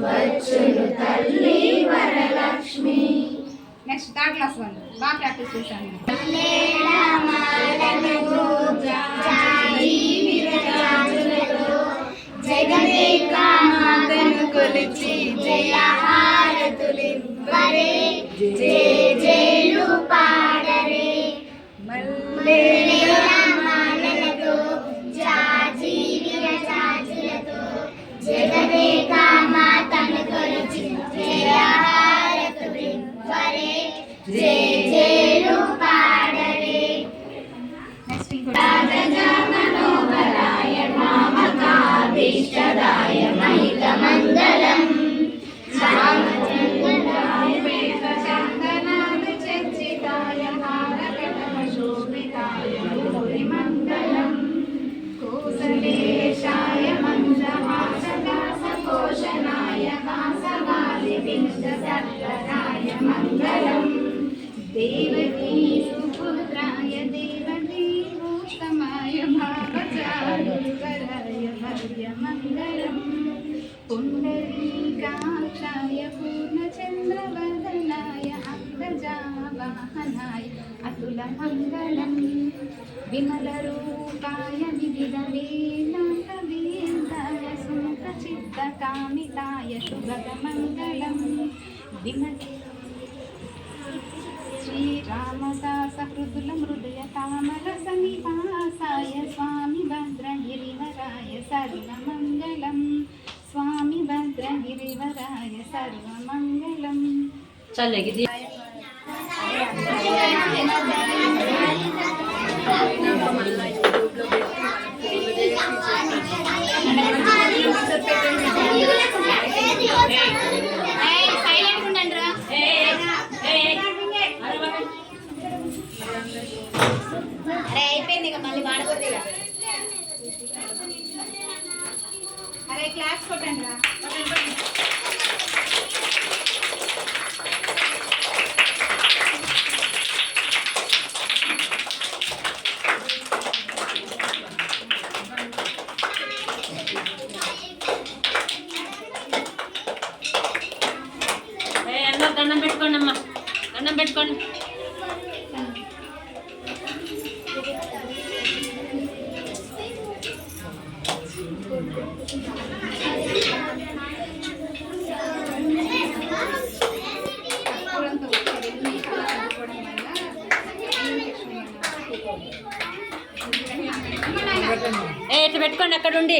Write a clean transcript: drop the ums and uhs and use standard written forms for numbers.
వచ్చును తల్లి Varalakshmi. Next third class వాళ్ళు బాగా ప్రాక్టీస్ చేశాను. జగదేక మాతను కొలిచి జయహారతులివ్వరే, జయ జయలు పాడరే. మల్లెల మాలలతో జాజి విరజాజులతో జగదేక మాతను కొలిచి జయహారతులివ్వరే, జయ జయలు పాడరే. నెక్స్ట్ ఇంకో ఇష్టదాయ మహితమంగళం చందనాలు చర్చితాయ హారకటక శోభితాయ మంగళం కోసలేశాయ మందహాసదాస పోషణాయ వాసవాలి వింద సర్వరాయ మంగళం దేవకీ సుపుత్రాయ దేవకీ ఉత్తమాయ భావచారుకరాయ మంగళం పుండరీకాక్షాయ పూర్ణచంద్రవదనాయ అంగజావాహనాయ అతుల మంగళం విమలరూపాయ వివిధ వేదాంతవేదాయ సుముఖచిత్తకామితాయ శుభద మంగళం విమల శ్రీరామదాస హృదుల హృదయ తామర సమీపాసాయ స్వామి భద్రగిరివరాయ సర్వమంగళం, స్వామి భద్రగిరివరాయ సర్వమంగళం. చల్లగిది అయిపోయింది ఇక మళ్ళీ వాడకూడదు. అరే క్లాస్ కొట్టండి రా. దండం పెట్టుకోండి అమ్మా, దండం పెట్టుకోండి. ఇట్లా పెట్టుకోండి అక్కడ ఉండి.